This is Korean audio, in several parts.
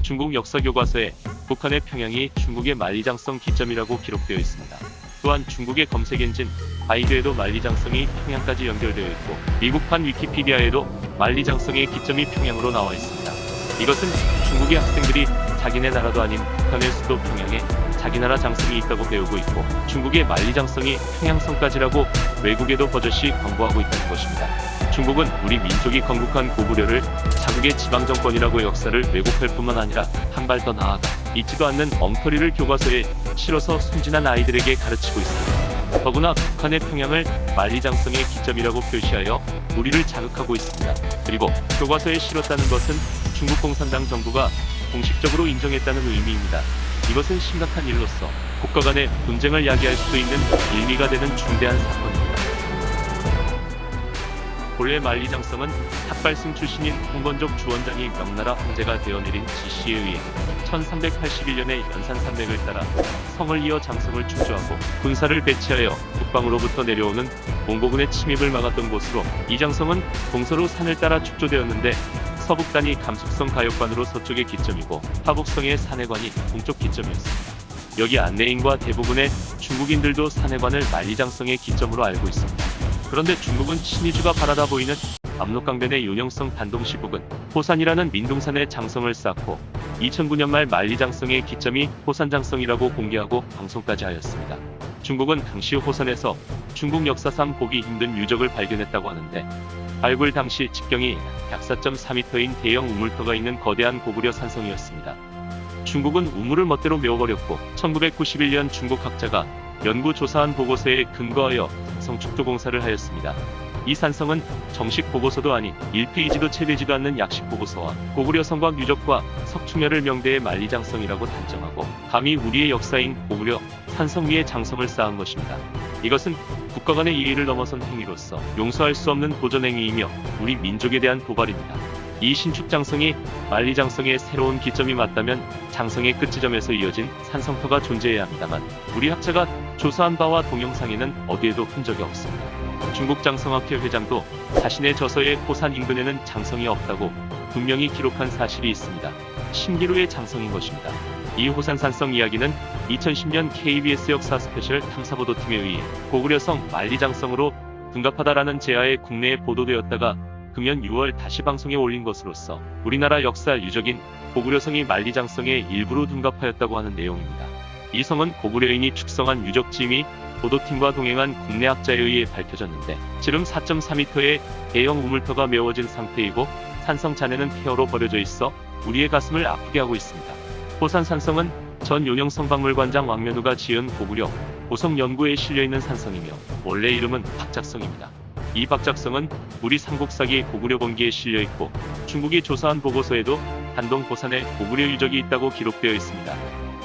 중국 역사 교과서에 북한의 평양이 중국의 만리장성 기점이라고 기록되어 있습니다. 또한 중국의 검색 엔진 바이드에도 만리장성이 평양까지 연결되어 있고 미국판 위키피디아에도 만리장성의 기점이 평양으로 나와 있습니다. 이것은 중국의 학생들이 자기네 나라도 아닌 북한의 수도 평양에 자기 나라 장성이 있다고 배우고 있고 중국의 만리장성이 평양성까지라고 외국에도 버젓이 광고하고 있다는 것입니다. 중국은 우리 민족이 건국한 고구려를 자국의 지방정권이라고 역사를 왜곡할 뿐만 아니라 한 발 더 나아가 있지도 않는 엉터리를 교과서에 실어서 순진한 아이들에게 가르치고 있습니다. 더구나 북한의 평양을 만리장성의 기점이라고 표시하여 우리를 자극하고 있습니다. 그리고 교과서에 실었다는 것은 중국 공산당 정부가 공식적으로 인정했다는 의미입니다. 이것은 심각한 일로서 국가 간의 분쟁을 야기할 수도 있는 일미가 되는 중대한 사건입니다. 본래 만리장성은 탑발승 출신인 홍건족 주원장이 명나라 황제가 되어 내린 지시에 의해 1381년에 연산산맥을 따라 성을 이어 장성을 축조하고 군사를 배치하여 북방으로부터 내려오는 몽고군의 침입을 막았던 곳으로 이 장성은 동서로 산을 따라 축조되었는데 서북단이 감숙성 가역관으로 서쪽의 기점이고 하북성의 산해관이 동쪽 기점이었습니다. 여기 안내인과 대부분의 중국인들도 산해관을 만리장성의 기점으로 알고 있습니다. 그런데 중국은 친위주가 바라다 보이는 압록강변의 요령성 단동시 부근 호산이라는 민둥산에 장성을 쌓고 2009년 말 만리장성의 기점이 호산장성이라고 공개하고 방송까지 하였습니다. 중국은 당시 호산에서 중국 역사상 보기 힘든 유적을 발견했다고 하는데 발굴 당시 직경이 약 4.4m인 대형 우물터가 있는 거대한 고구려 산성이었습니다. 중국은 우물을 멋대로 메워버렸고 1991년 중국 학자가 연구조사한 보고서에 근거하여 산성 축조 공사를 하였습니다. 이 산성은 정식 보고서도 아닌 1페이지도 채 되지도 않는 약식 보고서와 고구려 성곽 유적과 석충혈을 명대의 만리장성이라고 단정하고 감히 우리의 역사인 고구려 산성 위에 장성을 쌓은 것입니다. 이것은 국가 간의 예의를 넘어선 행위로서 용서할 수 없는 도전행위이며 우리 민족에 대한 도발입니다. 이 신축장성이 만리장성의 새로운 기점이 맞다면 장성의 끝지점에서 이어진 산성터가 존재해야 합니다만 우리 학자가 조사한 바와 동영상에는 어디에도 흔적이 없습니다. 중국 장성학회 회장도 자신의 저서에 호산 인근에는 장성이 없다고 분명히 기록한 사실이 있습니다. 신기루의 장성인 것입니다. 이 호산산성 이야기는 2010년 KBS 역사 스페셜 탐사보도팀에 의해 고구려성 만리장성으로 둔갑하다라는 제하에 국내에 보도되었다가 금년 6월 다시 방송에 올린 것으로서 우리나라 역사 유적인 고구려성이 만리장성의 일부로 둔갑하였다고 하는 내용입니다. 이 성은 고구려인이 축성한 유적지임이 보도팀과 동행한 국내 학자에 의해 밝혀졌는데 지름 4.4m의 대형 우물터가 메워진 상태이고 산성 잔해는 폐허로 버려져 있어 우리의 가슴을 아프게 하고 있습니다. 호산산성은 전 용영성박물관장 왕면후가 지은 고구려 고성 연구에 실려있는 산성이며 원래 이름은 박작성입니다. 이 박작성은 우리 삼국사기 고구려본기에 실려있고 중국이 조사한 보고서에도 단동 고산에 고구려 유적이 있다고 기록되어 있습니다.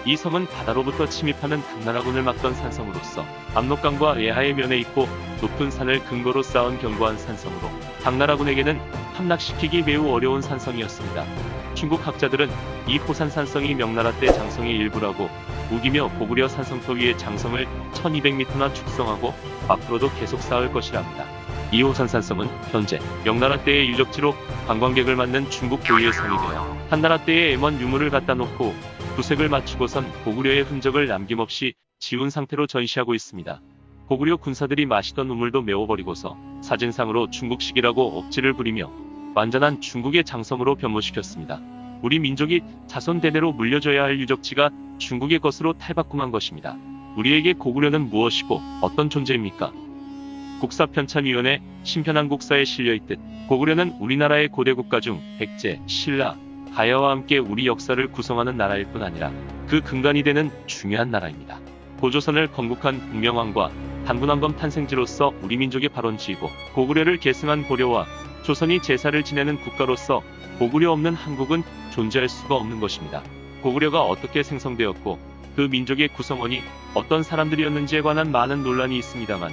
이 성은 바다로부터 침입하는 당나라군을 막던 산성으로서 압록강과 예하의 면에 있고 높은 산을 근거로 쌓은 견고한 산성으로 당나라군에게는 함락시키기 매우 어려운 산성이었습니다. 중국 학자들은 이 호산산성이 명나라 때 장성의 일부라고 우기며 고구려 산성터 위에 장성을 1200m나 축성하고 앞으로도 계속 쌓을 것이랍니다. 이 호산산성은 현재 명나라 때의 유적지로 관광객을 맞는 중국 고유의 성이 되어 한나라 때의 M1 유물을 갖다 놓고 구색을 맞추고선 고구려의 흔적을 남김없이 지운 상태로 전시하고 있습니다. 고구려 군사들이 마시던 우물도 메워버리고서 사진상으로 중국식이라고 억지를 부리며 완전한 중국의 장성으로 변모시켰습니다. 우리 민족이 자손 대대로 물려줘야 할 유적지가 중국의 것으로 탈바꿈한 것입니다. 우리에게 고구려는 무엇이고 어떤 존재입니까? 국사편찬위원회 신편한국사에 실려있듯 고구려는 우리나라의 고대 국가 중 백제, 신라, 가야와 함께 우리 역사를 구성하는 나라일 뿐 아니라 그 근간이 되는 중요한 나라입니다. 고조선을 건국한 북명왕과 단군왕검 탄생지로서 우리 민족의 발원지이고 고구려를 계승한 고려와 조선이 제사를 지내는 국가로서 고구려 없는 한국은 존재할 수가 없는 것입니다. 고구려가 어떻게 생성되었고 그 민족의 구성원이 어떤 사람들이었는지에 관한 많은 논란이 있습니다만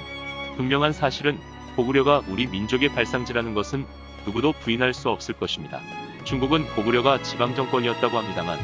분명한 사실은 고구려가 우리 민족의 발상지라는 것은 누구도 부인할 수 없을 것입니다. 중국은 고구려가 지방정권이었다고 합니다만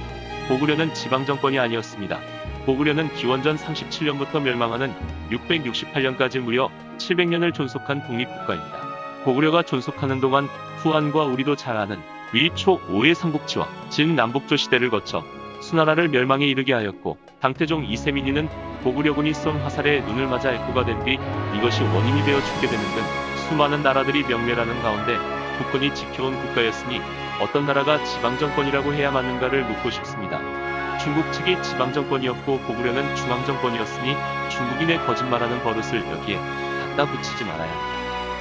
고구려는 지방정권이 아니었습니다. 고구려는 기원전 37년부터 멸망하는 668년까지 무려 700년을 존속한 독립국가입니다. 고구려가 존속하는 동안 후한과 우리도 잘 아는 위초 5의 삼국지와 즉 남북조 시대를 거쳐 수나라를 멸망에 이르게 하였고 당태종 이세민이는 고구려군이 쏜 화살에 눈을 맞아 애꾸가 된 뒤 이것이 원인이 되어 죽게 되는 등 수많은 나라들이 명멸하는 가운데 국군이 지켜온 국가였으니 어떤 나라가 지방정권이라고 해야 맞는가를 묻고 싶습니다. 중국 측이 지방정권이었고 고구려는 중앙정권이었으니 중국인의 거짓말하는 버릇을 여기에 갖다 붙이지 말아야 합니다.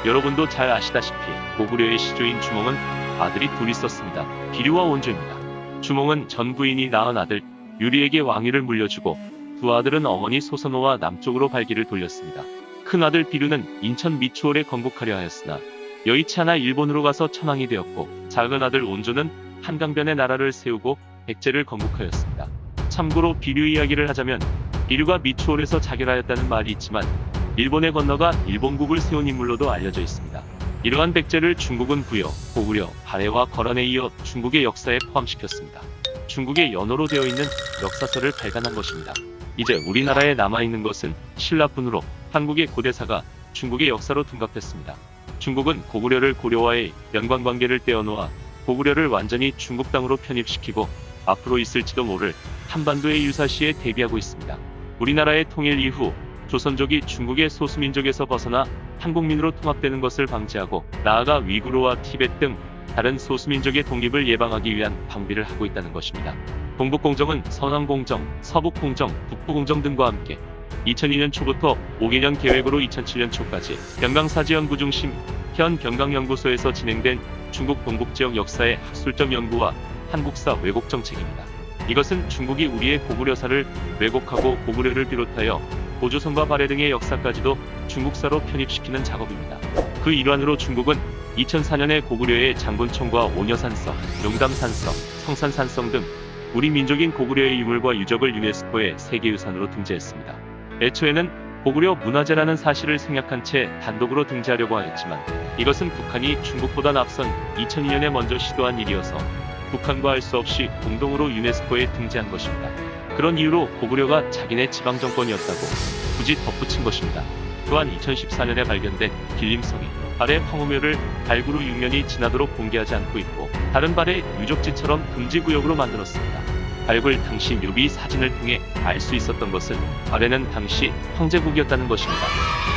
여러분도 잘 아시다시피 고구려의 시조인 주몽은 아들이 둘 있었습니다. 비류와 온조입니다. 주몽은 전 부인이 낳은 아들 유리에게 왕위를 물려주고 두 아들은 어머니 소선호와 남쪽으로 발길을 돌렸습니다. 큰 아들 비류는 인천 미추홀에 건국하려 하였으나 여의치 않아 일본으로 가서 천황이 되었고 작은 아들 온조는 한강변에 나라를 세우고 백제를 건국하였습니다. 참고로 비류 이야기를 하자면 비류가 미추홀에서 자결하였다는 말이 있지만 일본에 건너가 일본국을 세운 인물로도 알려져 있습니다. 이러한 백제를 중국은 부여, 고구려, 발해와 거란에 이어 중국의 역사에 포함시켰습니다. 중국의 연호로 되어 있는 역사서를 발간한 것입니다. 이제 우리나라에 남아있는 것은 신라뿐으로 한국의 고대사가 중국의 역사로 둔갑했습니다. 중국은 고구려를 고려와의 연관관계를 떼어놓아 고구려를 완전히 중국 땅으로 편입시키고 앞으로 있을지도 모를 한반도의 유사시에 대비하고 있습니다. 우리나라의 통일 이후 조선족이 중국의 소수민족에서 벗어나 한국민으로 통합되는 것을 방지하고 나아가 위구르와 티베트 등 다른 소수민족의 독립을 예방하기 위한 방비를 하고 있다는 것입니다. 동북공정은 서남공정, 서북공정, 북부공정 등과 함께 2002년 초부터 5개년 계획으로 2007년 초까지 경강사지연구 중심 현 경강연구소에서 진행된 중국 동북지역 역사의 학술적 연구와 한국사 왜곡 정책입니다. 이것은 중국이 우리의 고구려사를 왜곡하고 고구려를 비롯하여 고조선과 발해 등의 역사까지도 중국사로 편입시키는 작업입니다. 그 일환으로 중국은 2004년에 고구려의 장군청과 오녀산성, 용담산성, 성산산성 등 우리 민족인 고구려의 유물과 유적을 유네스코의 세계유산으로 등재했습니다. 애초에는 고구려 문화재라는 사실을 생략한 채 단독으로 등재하려고 하였지만 이것은 북한이 중국보다 앞선 2002년에 먼저 시도한 일이어서 북한과 할 수 없이 공동으로 유네스코에 등재한 것입니다. 그런 이유로 고구려가 자기네 지방정권이었다고 굳이 덧붙인 것입니다. 또한 2014년에 발견된 길림성이 발해 황후묘를 발굴 후 6년이 지나도록 공개하지 않고 있고 다른 발해 유적지처럼 금지구역으로 만들었습니다. 발굴 당시 묘비 사진을 통해 알 수 있었던 것은 발해는 당시 황제국이었다는 것입니다.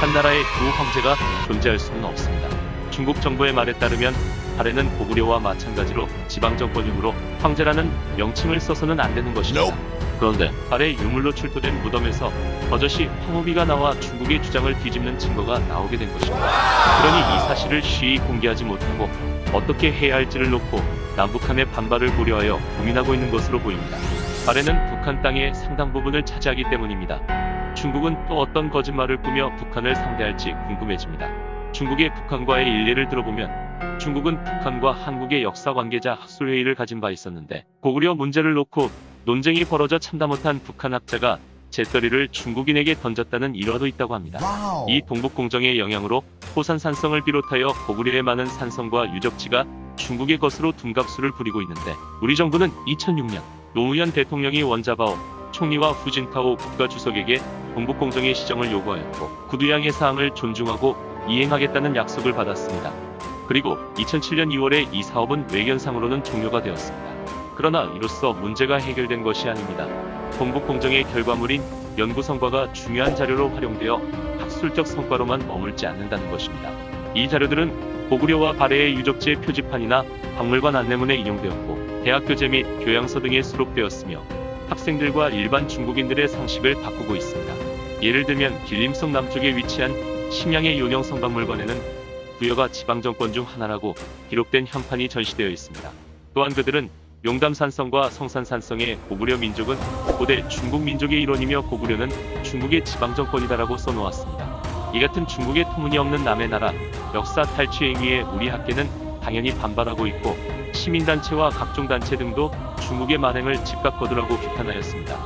한 나라에 두 황제가 존재할 수는 없습니다. 중국 정부의 말에 따르면 발해는 고구려와 마찬가지로 지방정권이므로 황제라는 명칭을 써서는 안 되는 것입니다. 그런데 발해 유물로 출토된 무덤에서 버젓이 황후비가 나와 중국의 주장을 뒤집는 증거가 나오게 된 것입니다. 그러니 이 사실을 쉬이 공개하지 못하고 어떻게 해야 할지를 놓고 남북한의 반발을 고려하여 고민하고 있는 것으로 보입니다. 발해는 북한 땅의 상당 부분을 차지하기 때문입니다. 중국은 또 어떤 거짓말을 꾸며 북한을 상대할지 궁금해집니다. 중국의 북한과의 일례를 들어보면 중국은 북한과 한국의 역사 관계자 학술회의를 가진 바 있었는데 고구려 문제를 놓고 논쟁이 벌어져 참다 못한 북한 학자가 재떨이를 중국인에게 던졌다는 일화도 있다고 합니다. 이 동북공정의 영향으로 호산산성을 비롯하여 고구려의 많은 산성과 유적지가 중국의 것으로 둔갑수를 부리고 있는데 우리 정부는 2006년 노무현 대통령이 원자바오 총리와 후진타오 국가주석에게 동북공정의 시정을 요구하였고 구두양의 사항을 존중하고 이행하겠다는 약속을 받았습니다. 그리고 2007년 2월에 이 사업은 외견상으로는 종료가 되었습니다. 그러나 이로써 문제가 해결된 것이 아닙니다. 동북공정의 결과물인 연구 성과가 중요한 자료로 활용되어 학술적 성과로만 머물지 않는다는 것입니다. 이 자료들은 고구려와 발해의 유적지의 표지판이나 박물관 안내문에 인용되었고 대학교재 및 교양서 등에 수록되었으며 학생들과 일반 중국인들의 상식을 바꾸고 있습니다. 예를 들면 길림성 남쪽에 위치한 심양의 용영성박물관에는 부여가 지방정권 중 하나라고 기록된 현판이 전시되어 있습니다. 또한 그들은 용담산성과 성산산성의 고구려 민족은 고대 중국 민족의 일원이며 고구려는 중국의 지방정권이다라고 써놓았습니다. 이 같은 중국의 터무니없는 남의 나라 역사 탈취 행위에 우리 학계는 당연히 반발하고 있고 시민단체와 각종 단체 등도 중국의 만행을 즉각 거두라고 비판하였습니다.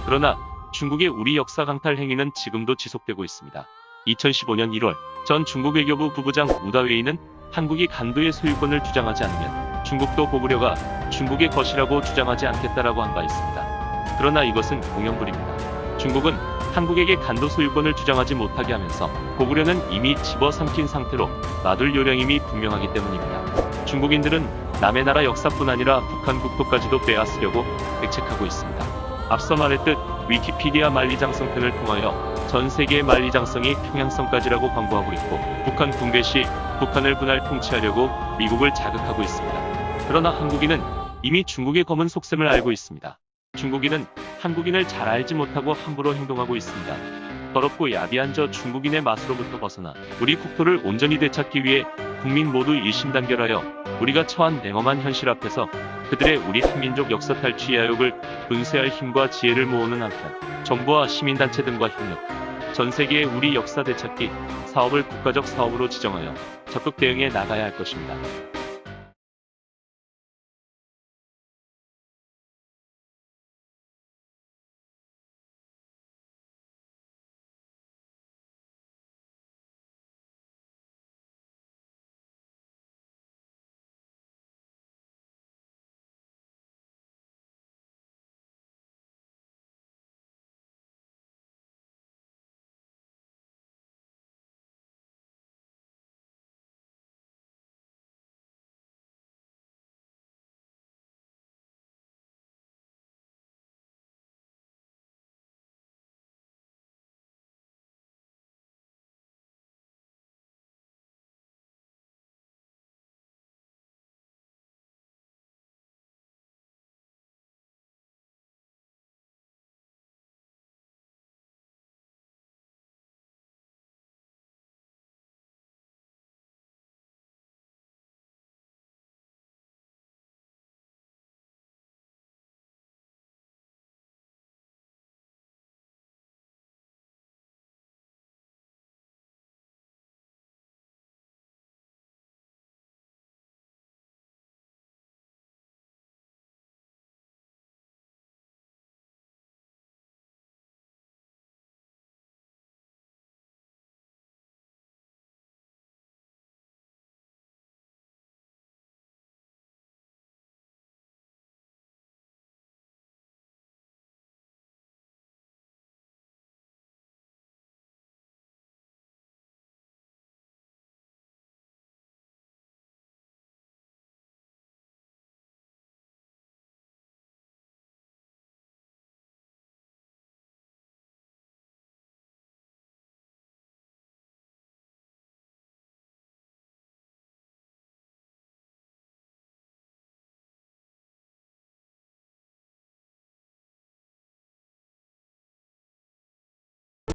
그러나 중국의 우리 역사 강탈 행위는 지금도 지속되고 있습니다. 2015년 1월 전 중국 외교부 부부장 우다웨이는 한국이 간도의 소유권을 주장하지 않으면 중국도 고구려가 중국의 것이라고 주장하지 않겠다라고 한 바 있습니다. 그러나 이것은 공연불입니다. 중국은 한국에게 간도 소유권을 주장하지 못하게 하면서 고구려는 이미 집어삼킨 상태로 놔둘 요령임이 분명하기 때문입니다. 중국인들은 남의 나라 역사뿐 아니라 북한 국토까지도 빼앗으려고 백책하고 있습니다. 앞서 말했듯 위키피디아 만리장성편을 통하여 전 세계의 만리장성이 평양성까지라고 광고하고 있고, 북한 붕괴 시 북한을 분할 통치하려고 미국을 자극하고 있습니다. 그러나 한국인은 이미 중국의 검은 속셈을 알고 있습니다. 중국인은 한국인을 잘 알지 못하고 함부로 행동하고 있습니다. 더럽고 야비한 저 중국인의 맛으로부터 벗어나 우리 국토를 온전히 되찾기 위해 국민 모두 일심단결하여 우리가 처한 냉엄한 현실 앞에서 그들의 우리 한민족 역사 탈취 야욕을 분쇄할 힘과 지혜를 모으는 한편, 정부와 시민단체 등과 협력, 전 세계의 우리 역사 되찾기 사업을 국가적 사업으로 지정하여 적극 대응해 나가야 할 것입니다.